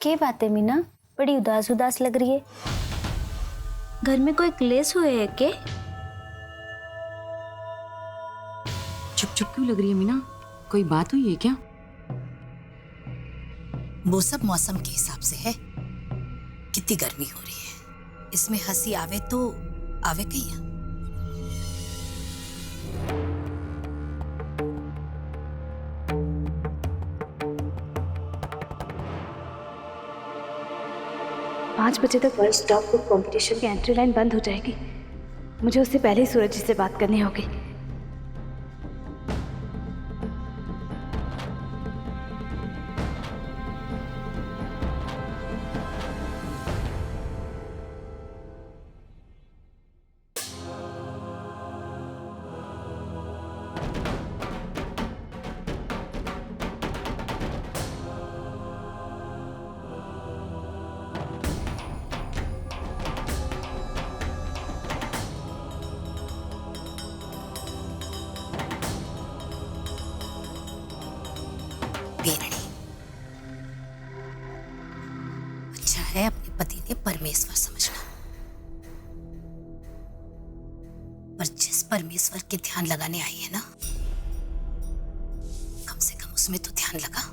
क्या बात है मीना, बड़ी उदास उदास लग रही है। घर में कोई क्लेश हुए है के? चुप चुप क्यों लग रही है मीना? कोई बात हुई है क्या? वो सब मौसम के हिसाब से है। कितनी गर्मी हो रही है, इसमें हंसी आवे तो आवे कहीं। पाँच बजे तक वर्ल्ड स्टॉक बुक कंपटीशन की एंट्री लाइन बंद हो जाएगी। मुझे उससे पहले ही सूरज जी से बात करनी होगी। अच्छा है अपने पति ने परमेश्वर समझना, पर जिस परमेश्वर के ध्यान लगाने आई है ना, कम से कम उसमें तो ध्यान लगा।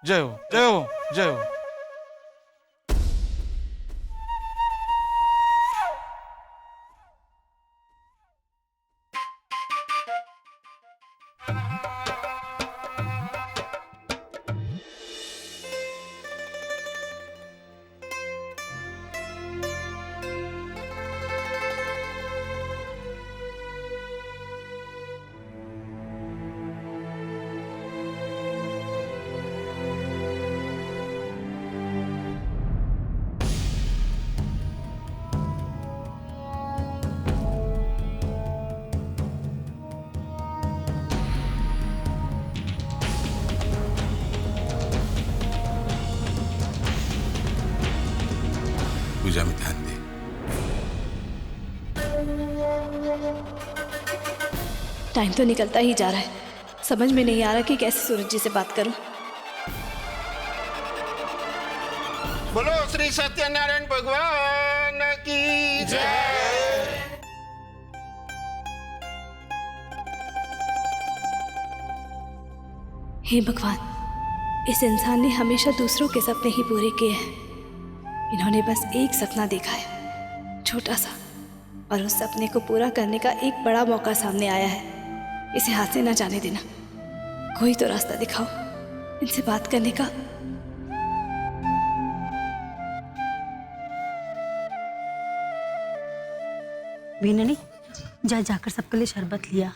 जय हो, जय हो, जय हो। पूजा में ध्यान दे। टाइम तो निकलता ही जा रहा है, समझ में नहीं आ रहा कि कैसे सूरज जी से बात करूं। बोलो श्री सत्यनारायण भगवान की जय। हे भगवान, इस इंसान ने हमेशा दूसरों के सपने ही पूरे किए हैं। इन्होंने बस एक सपना देखा है, छोटा सा, और उस सपने को पूरा करने का एक बड़ा मौका सामने आया है। इसे हाथ से ना जाने देना। कोई तो रास्ता दिखाओ इनसे बात करने का। मीननी, जा जाकर सबके लिए शरबत लिया।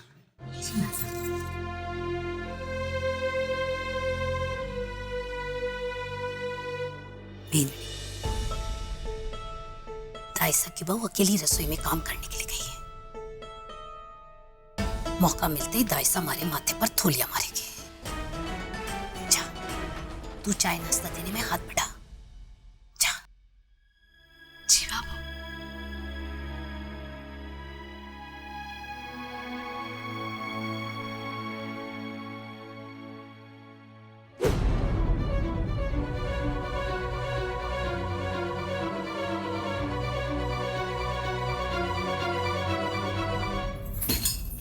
दाइसा की बहू अकेली रसोई में काम करने के लिए गई है। मौका मिलते ही दाइसा हमारे माथे पर थोलियां मारेगी। जा, तू चाय नाश्ता देने में हाथ बढ़ा। जा। जी बाबू।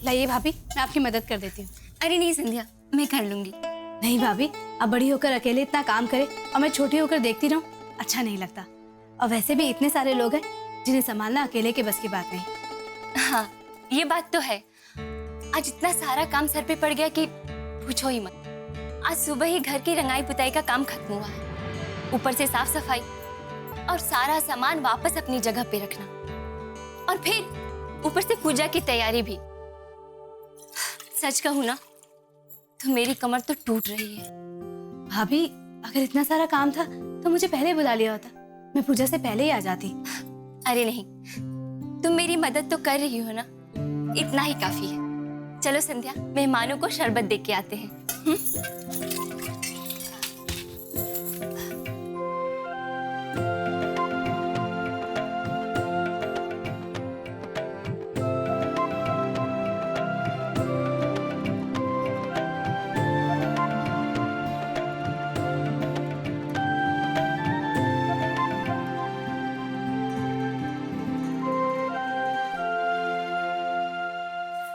लाइए भाभी, मैं आपकी मदद कर देती हूँ। अरे नहीं संध्या, मैं कर लूंगी। नहीं भाभी, अब बड़ी होकर अकेले इतना काम करे और मैं छोटी होकर देखती रहूं, अच्छा नहीं लगता। और वैसे भी इतने सारे लोग हैं जिन्हें संभालना अकेले के बस की बात नहीं। हाँ, ये बात तो है। आज इतना सारा काम सर पे पड़ गया कि पूछो ही मत। आज सुबह ही घर की रंगाई पुताई का काम खत्म हुआ है, ऊपर से साफ सफाई और सारा सामान वापस अपनी जगह पे रखना, और फिर ऊपर से पूजा की तैयारी भी। सच कहूँ ना तो मेरी कमर तो टूट रही है। भाभी, अगर इतना सारा काम था तो मुझे पहले बुला लिया होता, मैं पूजा से पहले ही आ जाती। अरे नहीं, तुम मेरी मदद तो कर रही हो ना, इतना ही काफी है। चलो संध्या, मेहमानों को शरबत दे के आते हैं।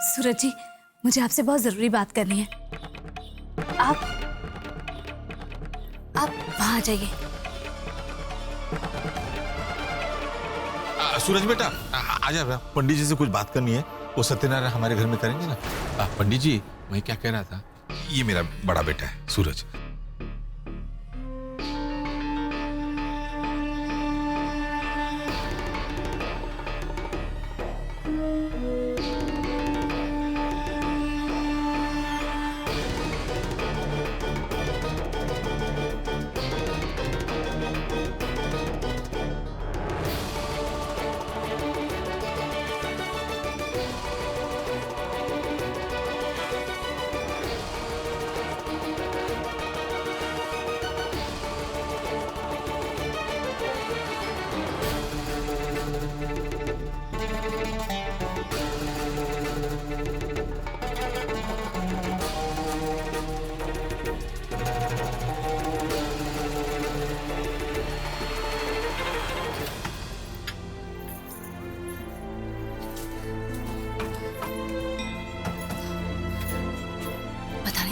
सूरज जी, मुझे आपसे बहुत जरूरी बात करनी है। आप वहां आ जाइए। सूरज बेटा आ जा, पंडित जी से कुछ बात करनी है। वो सत्यनारायण हमारे घर में करेंगे ना। पंडित जी, मैं क्या कह रहा था, ये मेरा बड़ा बेटा है सूरज।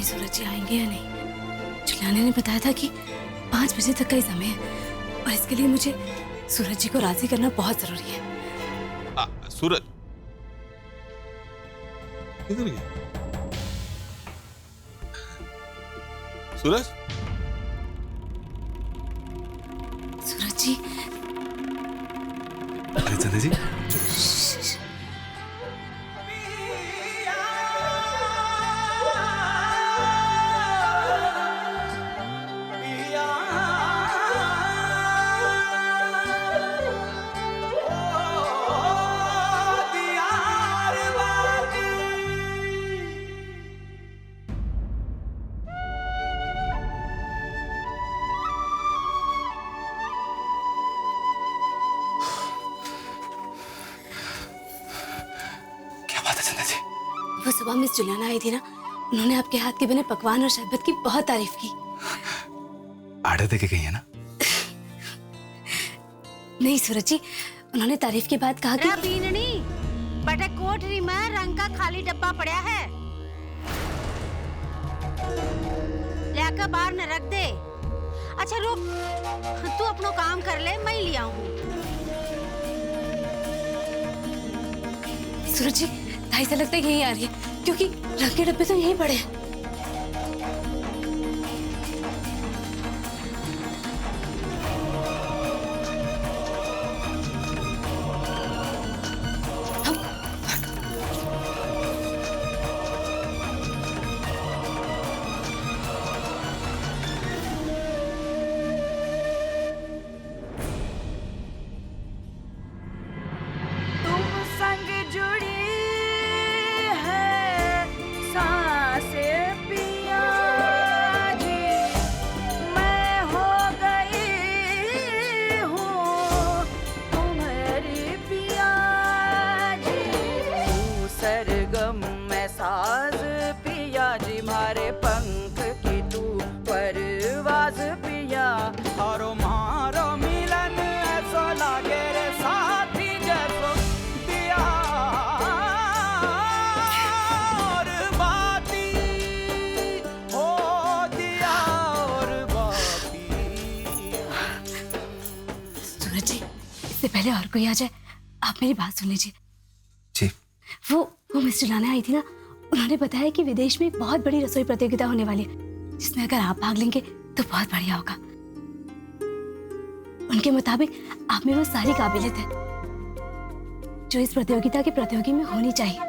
सूरज जी आएंगे या नहीं। जुलाने ने बताया था कि 5 बजे तक का ही समय है और इसके लिए मुझे सूरज जी को राजी करना बहुत जरूरी है। सूरज किधर गया? सूरज सूरज जी, चंद्र जी, वो सुबह मिस जुलाना आई थी ना, उन्होंने आपके हाथ के बने पकवान और शरबत की बहुत तारीफ की। आड़े दे के गई है ना? नहीं सूरज जी, उन्होंने तारीफ के बाद कहा कि बीननी बटे कोठरी में रंग का खाली डब्बा पड़ा है, लेकर बाहर न रख दे। अच्छा रुक, तू अपनो काम कर ले, मैं ले आऊं। सूरज जी, ढाई से लगता है यही आ रही है, क्योंकि रंग के डब्बे तो यहीं पड़े हैं। इससे पहले और कोई आ जाए, आप मेरी बात सुन लीजिए। जी। वो मिस जुलाने आई थी ना, उन्होंने बताया कि विदेश में बहुत बड़ी रसोई प्रतियोगिता होने वाली है, जिसमें अगर आप भाग लेंगे तो बहुत बढ़िया होगा। उनके मुताबिक आप में वो सारी काबिलियत है जो इस प्रतियोगिता के प्रतियोगी में होनी चाहिए।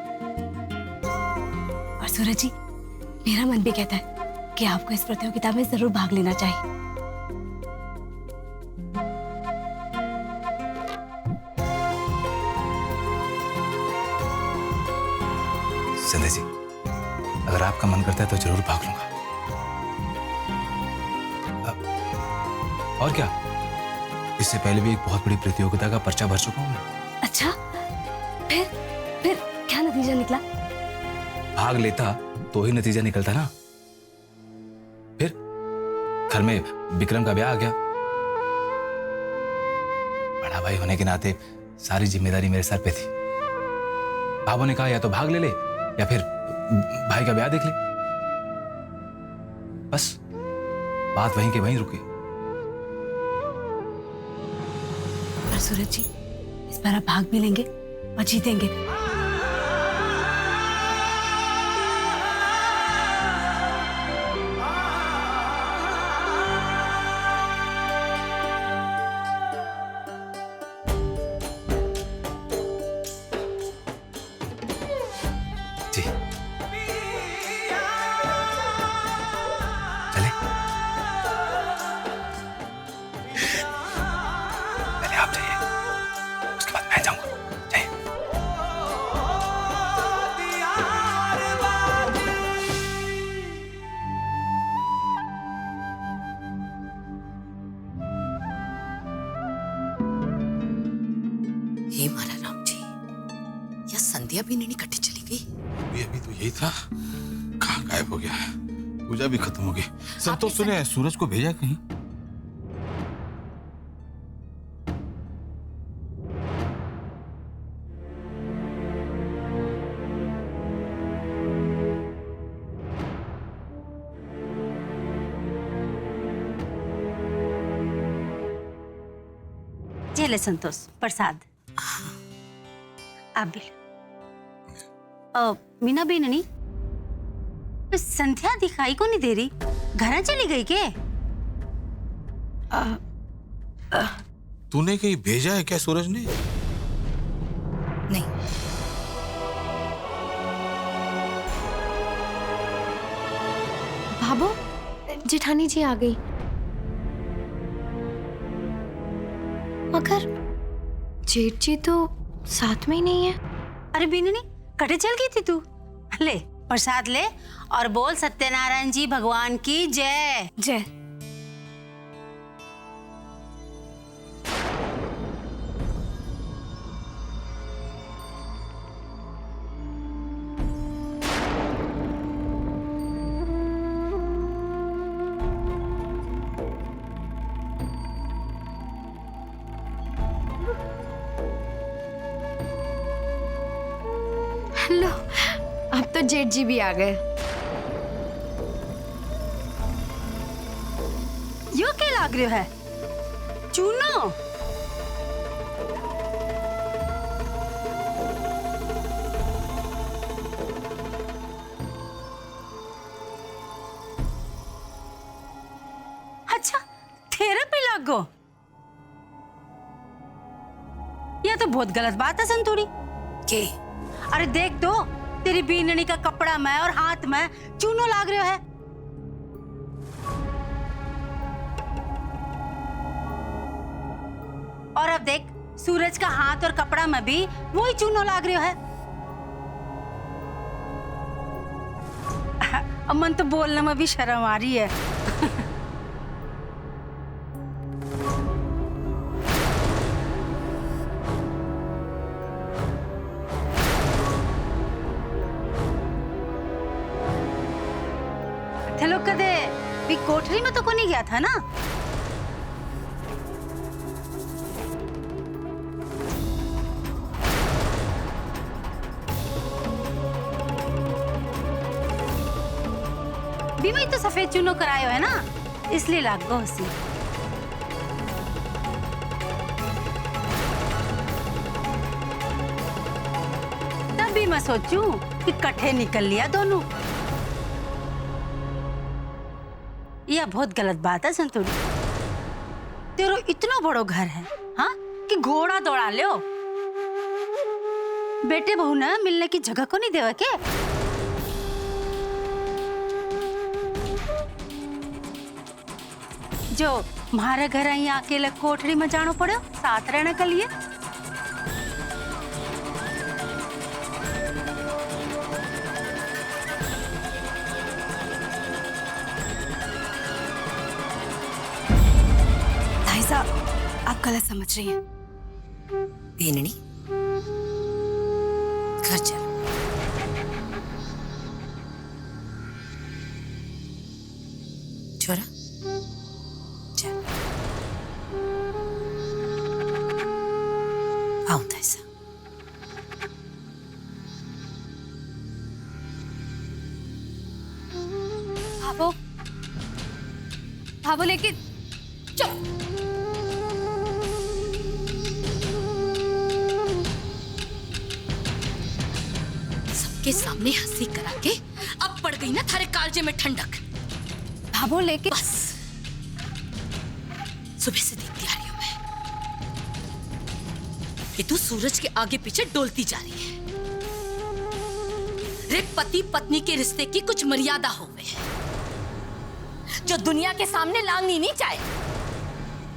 और सूरज जी, मेरा मन भी कहता है कि आपको इस प्रतियोगिता में जरूर भाग लेना चाहिए। संध्या जी, अगर आपका मन करता है तो जरूर भाग लूंगा। और क्या, इससे पहले भी एक बहुत बड़ी प्रतियोगिता का पर्चा भर चुका हूं मैं। अच्छा, फिर क्या नतीजा निकला? भाग लेता तो ही नतीजा निकलता ना। फिर घर में विक्रम का ब्याह आ गया। बड़ा भाई होने के नाते सारी जिम्मेदारी मेरे सर पे थी। बाबू ने कहा या तो भाग ले या फिर भाई का ब्याह देख ले। बस बात वहीं के वहीं रुकी। पर सूरज जी, इस बार आप भाग भी लेंगे और जीतेंगे। जी चले, पहले आप जाइए, उसके बाद मैं जाऊंगा। जाइए। हे मारा राम जी, या संध्या भी नहीं इकट्ठी चली गई? अभी तो यही था, कहाँ गायब हो गया। पूजा भी खत्म हो गई। संतोष सुने सूरज को भेजा कहीं? ये ले संतोष, प्रसाद। आप भी मीना बेननी, संध्या दिखाई को नहीं दे रही, घर चली गई के? तूने कहीं भेजा है क्या सूरज ने? नहीं। भाभो, जेठानी जी आ गई। मगर जेठ जी तो साथ में ही नहीं है। अरे बीननी, कटे चल गई थी तू? ले प्रसाद ले और बोल सत्यनारायण जी भगवान की जय। जय। लो, अब तो जेठ जी भी आ गए। यो क्या लाग रही है? चूनो? अच्छा, थेरेपी लागो? यह तो बहुत गलत बात है संतोड़ी। के? अरे देख तो, तेरी बीननी का कपड़ा में और हाथ में चूनो लाग रहा है। और अब देख, सूरज का हाथ और कपड़ा में भी वही चूनो लाग रहा है। अब मन तो बोलने में भी शर्म आ रही है। चलो कदे भी कोठरी में तो को नहीं गया था ना? बीमा तो सफेद चूनो करायो है ना, इसलिए लाग गो हसी। तब भी मैं सोचूं कि कट्ठे निकल लिया दोनों। यह बहुत गलत बात है संतोड़ी। तेरो इतना बड़ो घर है, हाँ, कि घोड़ा दौड़ा लो। बेटे बहू ने मिलने की जगह को नहीं देवा के? जो मारे घर यहाँ अकेले कोठरी में जानो पड़ो साथ रहने के लिए। गलत समझ रही हैं। बेननी, घर चल। छोरा, चल। आओ दाइसा। भाभो, भाभो लेकिन चलो। सबके सामने हंसी करा के अब पड़ गई ना थारे कालजे में ठंडक। भाभो लेकिन बस सुबह से देखती आ रही हूं मैं कि तू सूरज के आगे पीछे डोलती जा रही है। रे पति पत्नी के रिश्ते की कुछ मर्यादा होवे जो दुनिया के सामने लांगनी नहीं चाहे।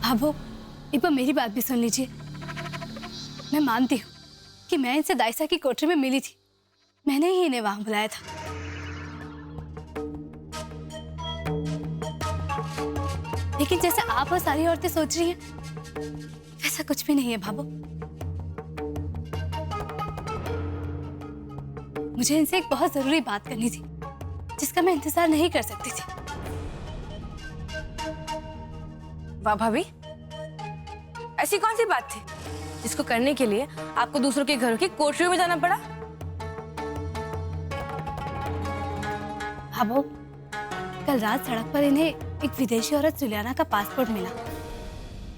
भाभो, एक बार मेरी बात भी सुन लीजिए। मैं मानती हूँ कि मैं इनसे दाइसा की कोठरी में मिली थी, मैंने ही इन्हें वहां बुलाया था। लेकिन जैसे आप और सारी औरतें सोच रही हैं, वैसा कुछ भी नहीं है भाभो। मुझे इनसे एक बहुत जरूरी बात करनी थी, जिसका मैं इंतजार नहीं कर सकती थी। वाह भाभी, ऐसी कौन सी बात थी जिसको करने के लिए आपको दूसरों के घरों की कोठरियों में जाना पड़ा? भाभो, कल रात सड़क पर इन्हें एक विदेशी औरत जुलियाना का पासपोर्ट मिला,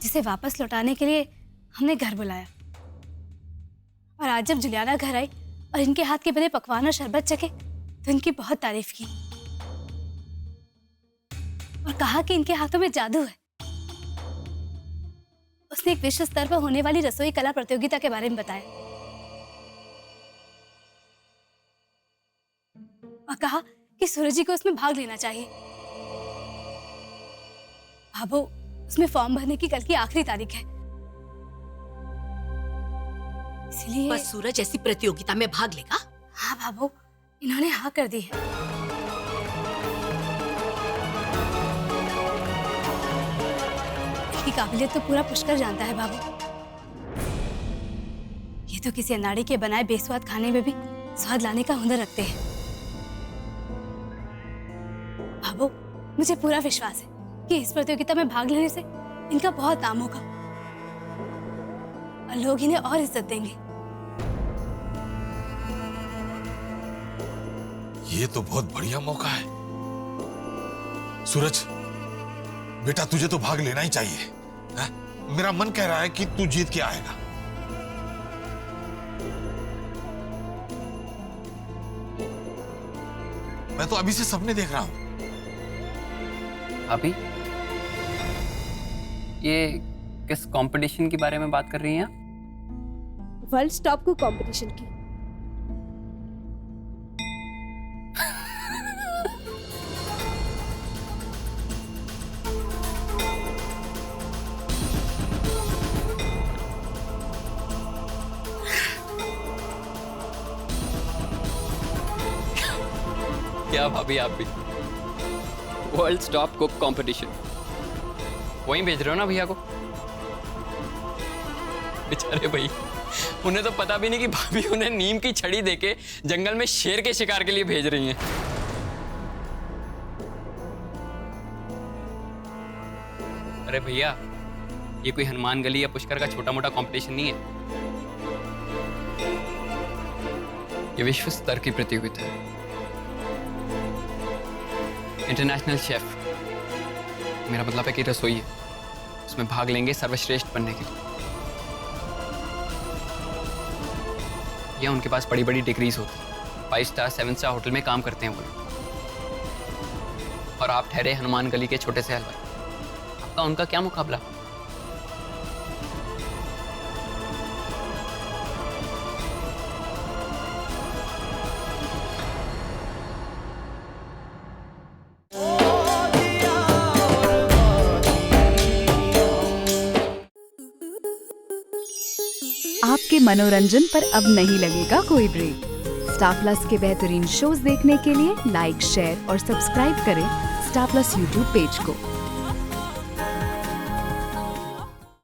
जिसे वापस लौटाने के लिए हमने घर बुलाया। और आज जब जुलियाना घर आई और इनके हाथ के बने पकवान और शरबत चखे तो इनकी बहुत तारीफ की और कहा कि इनके हाथों में जादू है। उसने एक विश्व स्तर पर होने वाली रसोई कला प्रतियोगिता के बारे में बताया और कहा कि सूरज जी को उसमें भाग लेना चाहिए। भाभो, उसमें फॉर्म भरने की कल की आखिरी तारीख है, इसलिए बस सूरज ऐसी प्रतियोगिता में भाग लेगा? हाँ भाभो, इन्होंने हाँ कर दी है। इसकी काबिलियत तो पूरा पुष्कर जानता है भाभो। ये तो किसी अनाड़ी के बनाए बेस्वाद खाने में भी स्वाद लाने का हुनर रखते हैं। भाभो, मुझे पूरा विश्वास है कि इस प्रतियोगिता में भाग लेने से इनका बहुत नाम होगा और लोग इन्हें और इज्जत देंगे। ये तो बहुत बढ़िया मौका है। सूरज बेटा, तुझे तो भाग लेना ही चाहिए। है? मेरा मन कह रहा है कि तू जीत के आएगा। मैं तो अभी से सपने देख रहा हूं। अभी ये किस कंपटीशन के बारे में बात कर रही हैं? वर्ल्ड स्टॉप को कंपटीशन की। क्या भाभी, आप भी वर्ल्ड स्टॉप कुक कंपटीशन वहीं भेज रहे हो ना भैया को? बेचारे भाई, उन्हें तो पता भी नहीं कि भाभी उन्हें नीम की छड़ी देके जंगल में शेर के शिकार के लिए भेज रही हैं। अरे भैया, ये कोई हनुमान गली या पुष्कर का छोटा मोटा कंपटीशन नहीं है, ये विश्व स्तर की प्रतियोगिता है। इंटरनेशनल शेफ, मेरा मतलब है कि रसोई है, उसमें भाग लेंगे सर्वश्रेष्ठ बनने के लिए। या उनके पास बड़ी बड़ी डिग्रीज होती है, 5 स्टार 7 स्टार होटल में काम करते हैं वो लोग। और आप ठहरे हनुमान गली के छोटे से हलवाई, आपका उनका क्या मुकाबला? आपके मनोरंजन पर अब नहीं लगेगा कोई ब्रेक। स्टार प्लस के बेहतरीन शोज देखने के लिए लाइक, शेयर और सब्सक्राइब करें स्टार प्लस यूट्यूब पेज को।